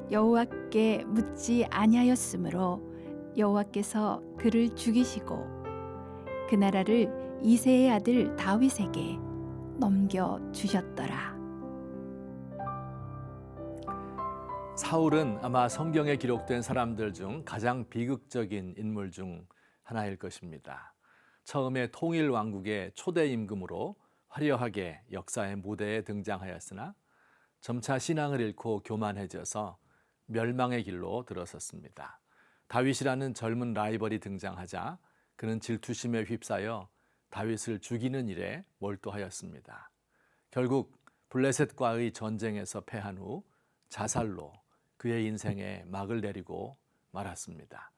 여호와께 묻지 아니하였으므로 여호와께서 그를 죽이시고 그 나라를 이새의 아들 다윗에게 넘겨 주셨더라. 사울은 아마 성경에 기록된 사람들 중 가장 비극적인 인물 중 하나일 것입니다. 처음에 통일 왕국의 초대 임금으로 화려하게 역사의 무대에 등장하였으나 점차 신앙을 잃고 교만해져서 멸망의 길로 들어섰습니다. 다윗이라는 젊은 라이벌이 등장하자 그는 질투심에 휩싸여 다윗을 죽이는 일에 몰두하였습니다. 결국 블레셋과의 전쟁에서 패한 후 자살로 그의 인생에 막을 내리고 말았습니다.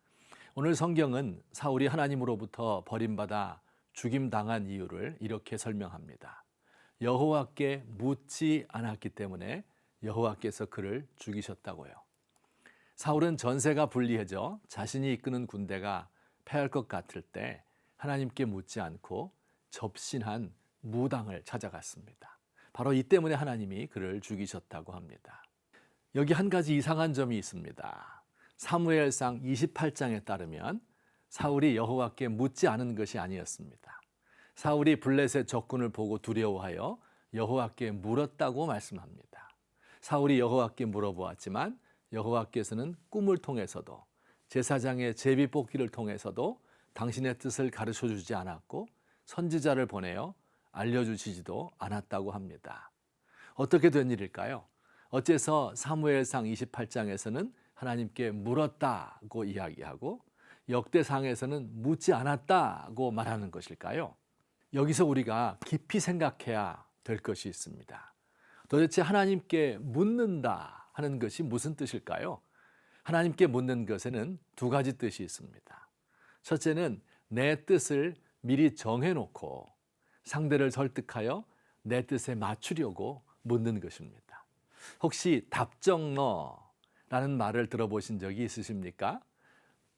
오늘 성경은 사울이 하나님으로부터 버림받아 죽임당한 이유를 이렇게 설명합니다. 여호와께 묻지 않았기 때문에 여호와께서 그를 죽이셨다고요. 사울은 전세가 불리해져 자신이 이끄는 군대가 패할 것 같을 때 하나님께 묻지 않고 접신한 무당을 찾아갔습니다. 바로 이 때문에 하나님이 그를 죽이셨다고 합니다. 여기 한 가지 이상한 점이 있습니다. 사무엘상 28장에 따르면 사울이 여호와께 묻지 않은 것이 아니었습니다. 사울이 블레셋 적군을 보고 두려워하여 여호와께 물었다고 말씀합니다. 사울이 여호와께 물어보았지만 여호와께서는 꿈을 통해서도 제사장의 제비 뽑기를 통해서도 당신의 뜻을 가르쳐 주지 않았고 선지자를 보내어 알려주시지도 않았다고 합니다. 어떻게 된 일일까요? 어째서 사무엘상 28장에서는 하나님께 물었다고 이야기하고 역대상에서는 묻지 않았다고 말하는 것일까요? 여기서 우리가 깊이 생각해야 될 것이 있습니다. 도대체 하나님께 묻는다 하는 것이 무슨 뜻일까요? 하나님께 묻는 것에는 두 가지 뜻이 있습니다. 첫째는 내 뜻을 미리 정해놓고 상대를 설득하여 내 뜻에 맞추려고 묻는 것입니다. 혹시 답정너라는 말을 들어보신 적이 있으십니까?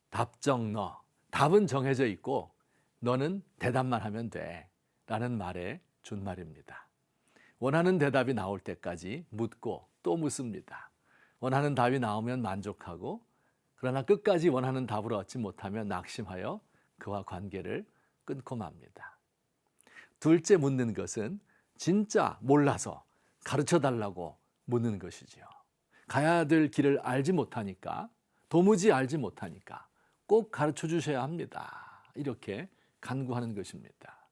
답정너, 답은 정해져 있고 너는 대답만 하면 돼 라는 말의 준말입니다. 원하는 대답이 나올 때까지 묻고 또 묻습니다. 원하는 답이 나오면 만족하고 그러나 끝까지 원하는 답을 얻지 못하면 낙심하여 그와 관계를 끊고 맙니다. 둘째 묻는 것은 진짜 몰라서 가르쳐달라고 묻는 것이지요. 가야 될 길을 알지 못하니까, 도무지 알지 못하니까 꼭 가르쳐 주셔야 합니다. 이렇게 간구하는 것입니다.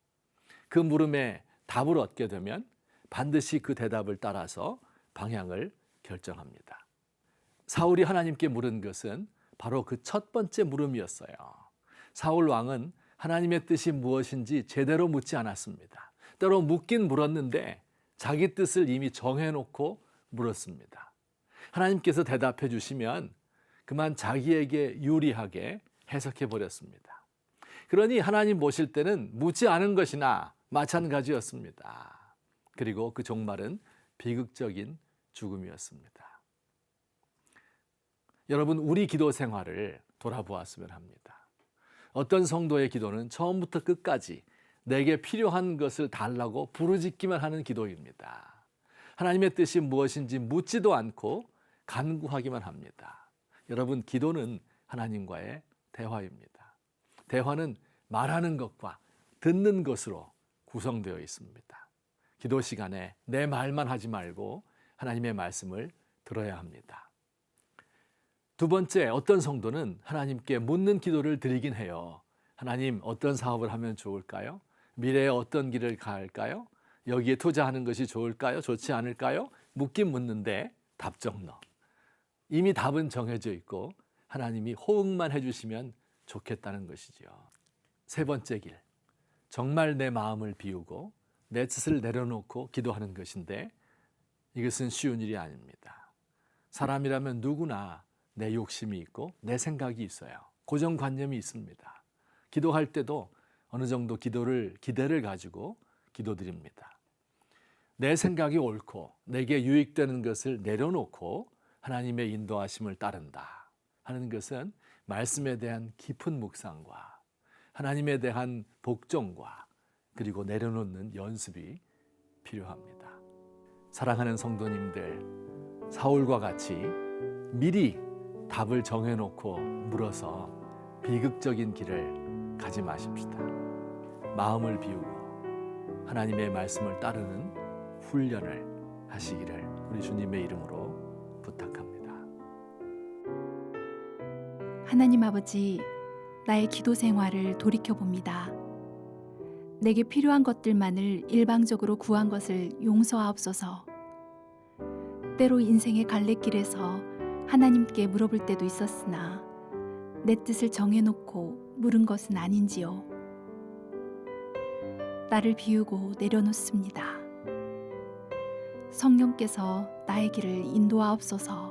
그 물음에 답을 얻게 되면 반드시 그 대답을 따라서 방향을 결정합니다. 사울이 하나님께 물은 것은 바로 그 첫 번째 물음이었어요. 사울 왕은 하나님의 뜻이 무엇인지 제대로 묻지 않았습니다. 때로 묻긴 물었는데 자기 뜻을 이미 정해놓고 물었습니다. 하나님께서 대답해 주시면 그만 자기에게 유리하게 해석해 버렸습니다. 그러니 하나님 보실 때는 묻지 않은 것이나 마찬가지였습니다. 그리고 그 종말은 비극적인 죽음이었습니다. 여러분, 우리 기도 생활을 돌아보았으면 합니다. 어떤 성도의 기도는 처음부터 끝까지 내게 필요한 것을 달라고 부르짖기만 하는 기도입니다. 하나님의 뜻이 무엇인지 묻지도 않고 간구하기만 합니다. 여러분, 기도는 하나님과의 대화입니다. 대화는 말하는 것과 듣는 것으로 구성되어 있습니다. 기도 시간에 내 말만 하지 말고 하나님의 말씀을 들어야 합니다. 두 번째, 어떤 성도는 하나님께 묻는 기도를 드리긴 해요. 하나님, 어떤 사업을 하면 좋을까요? 미래에 어떤 길을 갈까요? 여기에 투자하는 것이 좋을까요? 좋지 않을까요? 묻긴 묻는데 답정너. 이미 답은 정해져 있고 하나님이 호응만 해주시면 좋겠다는 것이죠. 세 번째 길, 정말 내 마음을 비우고 내 뜻을 내려놓고 기도하는 것인데 이것은 쉬운 일이 아닙니다. 사람이라면 누구나 내 욕심이 있고 내 생각이 있어요. 고정관념이 있습니다. 기도할 때도 어느 정도 기대를 가지고 기도드립니다. 내 생각이 옳고 내게 유익되는 것을 내려놓고 하나님의 인도하심을 따른다 하는 것은 말씀에 대한 깊은 묵상과 하나님에 대한 복종과 그리고 내려놓는 연습이 필요합니다. 사랑하는 성도님들, 사울과 같이 미리 답을 정해놓고 물어서 비극적인 길을 가지 마십시다. 마음을 비우고 하나님의 말씀을 따르는 훈련을 하시기를 우리 주님의 이름으로 부탁합니다. 하나님 아버지, 나의 기도 생활을 돌이켜봅니다. 내게 필요한 것들만을 일방적으로 구한 것을 용서하옵소서. 때로 인생의 갈래길에서 하나님께 물어볼 때도 있었으나 내 뜻을 정해놓고 물은 것은 아닌지요. 나를 비우고 내려놓습니다. 성령께서 나의 길을 인도하옵소서.